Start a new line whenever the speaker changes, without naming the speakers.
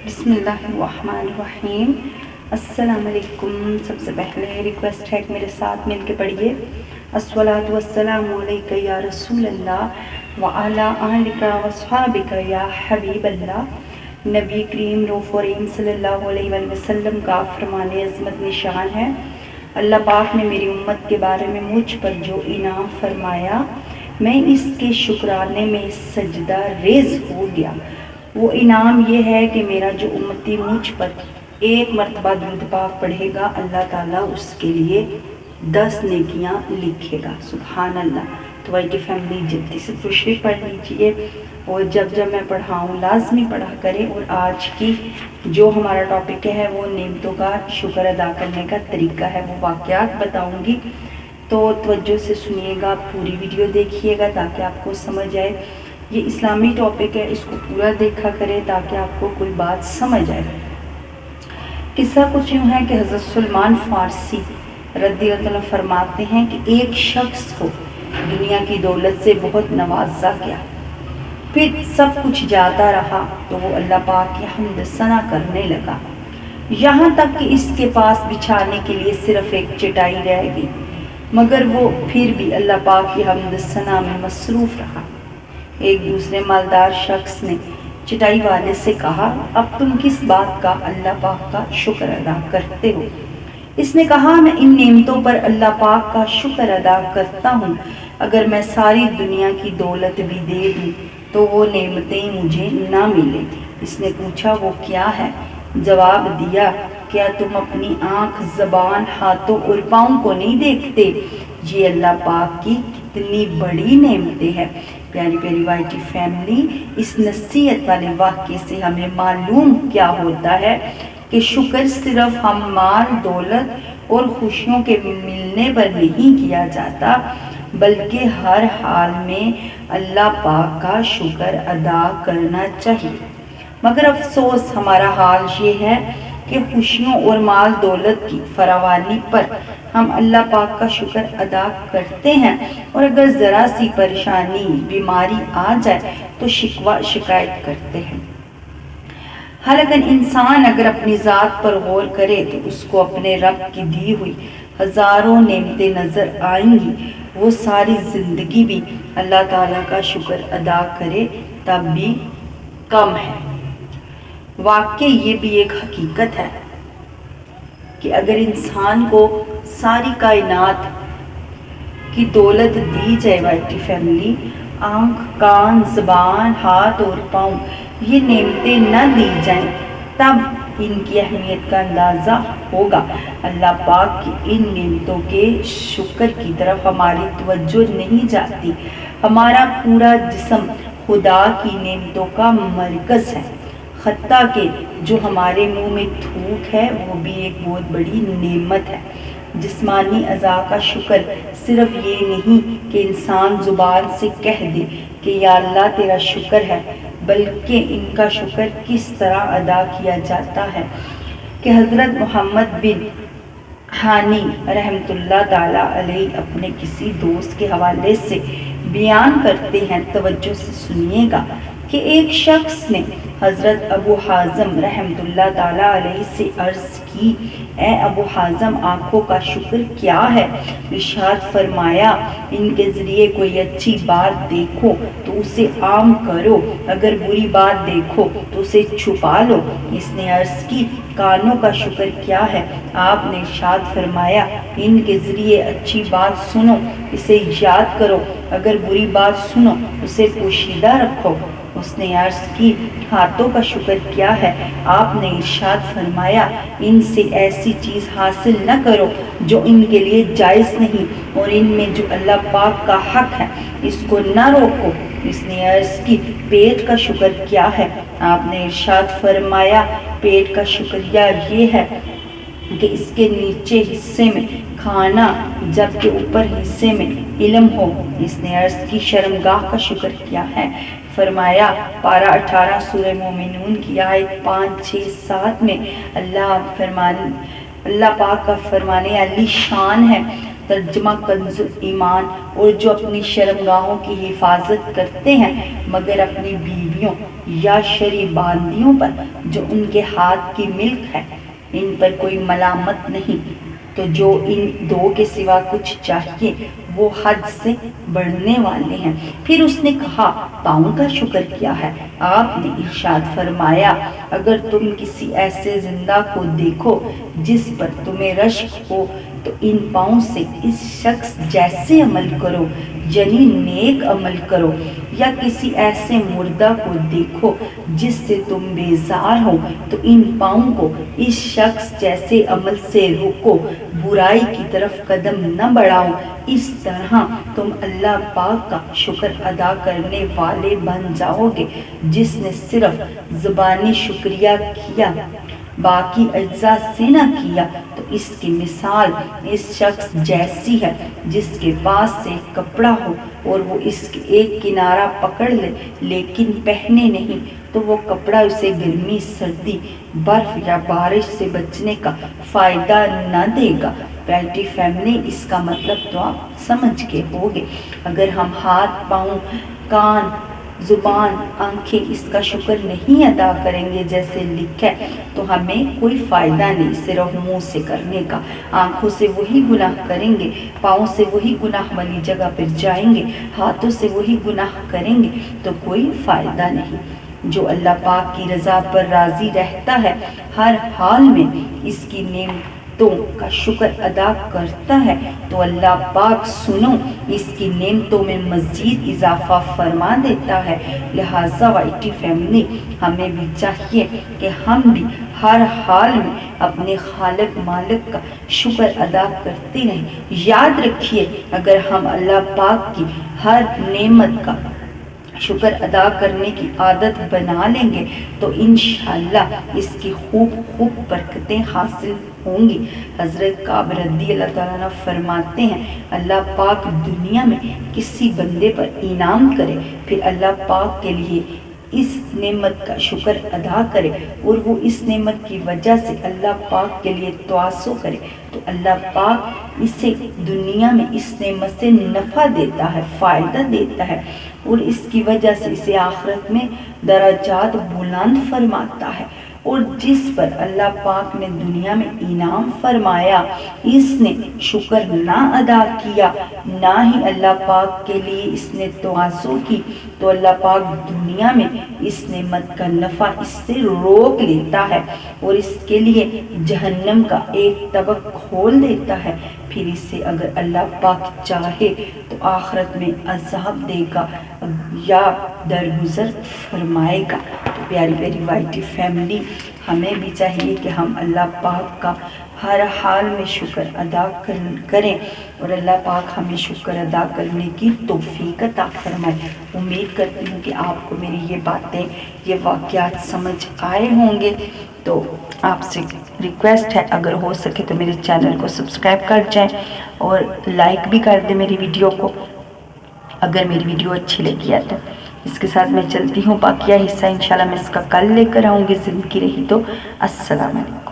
بسم اللہ الرحمن الرحیم۔ السلام علیکم۔ سب سے پہلے ریکویسٹ ہے کہ میرے ساتھ مل کے پڑھیے الصلاۃ والسلام علیک یا رسول اللہ وعلی آلک واصحابک یا حبیب اللہ۔ نبی کریم رؤوف رحیم صلی اللہ علیہ وآلہ وسلم کا فرمان عظمت نشان ہے، اللہ پاک نے میری امت کے بارے میں مجھ پر جو انعام فرمایا میں اس کے شکرانے میں سجدہ ریز ہو گیا۔ وہ انعام یہ ہے کہ میرا جو امتی مجھ پر ایک مرتبہ درود پاک پڑھے گا، اللہ تعالیٰ اس کے لیے 10 نیکیاں لکھے گا۔ سبحان اللہ۔ تو وائی فیملی جلدی سے تشریف پڑھ لیجیے، اور جب میں پڑھاؤں لازمی پڑھا کریں۔ اور آج کی جو ہمارا ٹاپک ہے وہ نعمتوں کا شکر ادا کرنے کا طریقہ ہے، وہ واقعات بتاؤں گی، تو توجہ سے سنیے گا، پوری ویڈیو دیکھیے گا تاکہ آپ کو سمجھ آئے۔ یہ اسلامی ٹاپک ہے، اس کو پورا دیکھا کریں تاکہ آپ کو کوئی بات سمجھ آئے۔ قصہ کچھ یوں ہے کہ حضرت سلمان فارسی رضی اللہ عنہ فرماتے ہیں کہ ایک شخص کو دنیا کی دولت سے بہت نوازا گیا، پھر سب کچھ جاتا رہا تو وہ اللہ پاک کی حمد ثنا کرنے لگا، یہاں تک کہ اس کے پاس بچھانے کے لیے صرف ایک چٹائی رہ گئی، مگر وہ پھر بھی اللہ پاک کی حمد ثنا میں مصروف رہا۔ ایک دوسرے مالدار شخص نے چٹائی والے سے کہا، اب تم کس بات کا اللہ پاک کا شکر ادا کرتے ہو؟ اس نے کہا، میں ان نعمتوں پر اللہ پاک کا شکر ادا کرتا ہوں، اگر میں ساری دنیا کی دولت بھی دے دوں تو وہ نعمتیں مجھے نہ ملیں۔ اس نے پوچھا، وہ کیا ہے؟ جواب دیا، کیا تم اپنی آنکھ، زبان، ہاتھوں اور پاؤں کو نہیں دیکھتے؟ یہ اللہ پاک کی کتنی بڑی نعمتیں ہیں۔ پیاری پیاری وائی ٹی فیملی، اس نصیحت والے واقعے سے ہمیں معلوم کیا ہوتا ہے کہ شکر صرف ہم مال، دولت اور خوشیوں کے ملنے پر نہیں کیا جاتا، بلکہ ہر حال میں اللہ پاک کا شکر ادا کرنا چاہیے۔ مگر افسوس ہمارا حال یہ ہے کہ خوشیوں اور مال دولت کی فراوانی پر ہم اللہ پاک کا شکر ادا کرتے ہیں، اور اگر ذرا سی پریشانی، بیماری آ جائے تو شکایت کرتے ہیں۔ حالانکہ انسان اگر اپنی ذات پر غور کرے تو اس کو اپنے رب کی دی ہوئی ہزاروں نعمتیں نظر آئیں گی، وہ ساری زندگی بھی اللہ تعالیٰ کا شکر ادا کرے تب بھی کم ہے۔ واقعی یہ بھی ایک حقیقت ہے کہ اگر انسان کو ساری کائنات کی دولت دی جائے، وائی فیملی، آنکھ، کان، زبان، ہاتھ اور پاؤں، یہ نعمتیں نہ دی جائیں تب ان کی اہمیت کا اندازہ ہوگا۔ اللہ پاک کی ان نعمتوں کے شکر کی طرف ہماری توجہ نہیں جاتی۔ ہمارا پورا جسم خدا کی نعمتوں کا مرکز ہے، حتیٰ کہ جو ہمارے منہ میں تھوک ہے وہ بھی ایک بہت بڑی نعمت ہے۔ جسمانی اعضاء کا شکر صرف یہ نہیں کہ انسان زبان سے کہہ دے کہ یا اللہ تیرا شکر ہے، بلکہ ان کا شکر کس طرح ادا کیا جاتا ہے کہ حضرت محمد بن حانی رحمۃ اللہ تعالیٰ علیہ اپنے کسی دوست کے حوالے سے بیان کرتے ہیں، توجہ سے سنیے گا، کہ ایک شخص نے حضرت ابو حازم رحمۃ اللہ تعالیٰ علیہ سے عرض کی، اے ابو حازم، آنکھوں کا شکر کیا ہے؟ ارشاد فرمایا، ان کے ذریعے کوئی اچھی بات دیکھو تو اسے عام کرو، اگر بری بات دیکھو تو اسے چھپا لو۔ اس نے عرض کی، کانوں کا شکر کیا ہے؟ آپ نے ارشاد فرمایا، ان کے ذریعے اچھی بات سنو، اسے یاد کرو، اگر بری بات سنو اسے پوشیدہ رکھو۔ اس نے عرض کی، ہاتھوں کا شکر کیا ہے؟ آپ نے ارشاد فرمایا، ان سے ایسی چیز حاصل نہ کرو جو ان کے لیے جائز نہیں، اور ان میں جو اللہ پاک کا حق ہے اس کو نہ روکو۔ اس نے عرض کی، پیٹ کا شکر کیا ہے؟ آپ نے ارشاد فرمایا، پیٹ کا شکریہ یہ ہے کہ اس کے نیچے حصے میں کھانا جبکہ اوپر حصے میں علم ہو۔ اس نے عرض کی، شرمگاہ کا شکر کیا ہے؟ فرمایا، پارہ 18 سورہ مومنون کی آیت 5، 6، 7 میں اللہ پاک کا فرمانے علی شان ہے، ترجمہ کنز ایمان، اور جو اپنی شرمگاہوں کی حفاظت کرتے ہیں مگر اپنی بیویوں یا شرعی باندیوں پر جو ان کے ہاتھ کی ملک ہے، ان پر کوئی ملامت نہیں۔ تو جو ان دو کے سوا کچھ چاہیے وہ حد سے بڑھنے والے ہیں۔ پھر اس نے کہا پاؤں کا شکر کیا ہے؟ آپ نے ارشاد فرمایا اگر تم کسی ایسے زندہ کو دیکھو جس پر تمہیں رشک ہو تو ان پاؤں سے اس شخص جیسے عمل کرو، یعنی نیک عمل کرو، یا کسی ایسے مردہ کو دیکھو جس سے تم بیزار ہو تو ان پاؤں کو اس شخص جیسے عمل سے روکو، برائی کی طرف قدم نہ بڑھاؤ۔ اس طرح تم اللہ پاک کا شکر ادا کرنے والے بن جاؤ گے۔ جس نے صرف زبانی شکریہ کیا، باقی اجزاء سے نہ کیا، تو اس کی مثال اس شخص جیسی ہے جس کے پاس سے ایک کپڑا ہو اور وہ اس کے ایک کنارہ پکڑ لے لیکن پہنے نہیں، تو وہ کپڑا اسے گرمی، سردی، برف یا بارش سے بچنے کا فائدہ نہ دے گا۔ پیارٹی فیملی، اس کا مطلب تو آپ سمجھ کے ہوگے۔ اگر ہم ہاتھ، پاؤں، کان، زبان، آنکھیں اس کا شکر نہیں ادا کریں گے جیسے لکھا ہے تو ہمیں کوئی فائدہ نہیں، صرف منہ سے کرنے کا۔ آنکھوں سے وہی گناہ کریں گے، پاؤں سے وہی گناہ والی جگہ پر جائیں گے، ہاتھوں سے وہی گناہ کریں گے تو کوئی فائدہ نہیں۔ جو اللہ پاک کی رضا پر راضی رہتا ہے، ہر حال میں اس کی نعمتوں کا شکر ادا کرتا ہے، تو اللہ پاک سنو اس کی نعمتوں میں مزید اضافہ فرما دیتا ہے۔ لہٰذا وائٹی فیملی، ہمیں بھی چاہیے کہ ہم بھی ہر حال میں اپنے خالق مالک کا شکر ادا کرتے رہیں۔ یاد رکھیے اگر ہم اللہ پاک کی ہر نعمت کا شکر ادا کرنے کی عادت بنا لیں گے تو انشاءاللہ اس کی خوب برکتیں حاصل ہوں گی۔ حضرت کعب رضی اللہ تعالیٰ عنہ فرماتے ہیں اللہ پاک دنیا میں کسی بندے پر انعام کرے، پھر اللہ پاک کے لیے اس نعمت کا شکر ادا کرے اور وہ اس نعمت کی وجہ سے اللہ پاک کے لیے توازو کرے تو اللہ پاک اسے دنیا میں اس نعمت سے نفع دیتا ہے، فائدہ دیتا ہے، اور اس کی وجہ سے اسے آخرت میں درجات بلند فرماتا ہے۔ اور جس پر اللہ پاک نے دنیا میں انعام فرمایا، اس نے شکر نہ ادا کیا، نہ ہی اللہ پاک کے لیے اس نے توازو کی، تو اللہ پاک دنیا میں اس نعمت کا نفع اس سے روک لیتا ہے اور اس کے لیے جہنم کا ایک طبق کھول دیتا ہے۔ پھر اسے اگر اللہ پاک چاہے تو آخرت میں عذاب دے گا یا درگزر فرمائے گا۔ تو پیاری وائٹی فیملی، ہمیں بھی چاہیے کہ ہم اللہ پاک کا ہر حال میں شکر ادا کریں اور اللہ پاک ہمیں شکر ادا کرنے کی توفیق عطا فرمائے۔ امید کرتی ہوں کہ آپ کو میری یہ باتیں، یہ واقعات سمجھ آئے ہوں گے۔ تو آپ سے ریکویسٹ ہے اگر ہو سکے تو میرے چینل کو سبسکرائب کر جائیں اور لائک بھی کر دیں میری ویڈیو کو اگر میری ویڈیو اچھی لگی ہے تو۔ اس کے ساتھ میں چلتی ہوں، باقیہ حصہ انشاءاللہ میں اس کا کل لے کر آؤں گی، زندگی رہی تو۔ السلام علیکم۔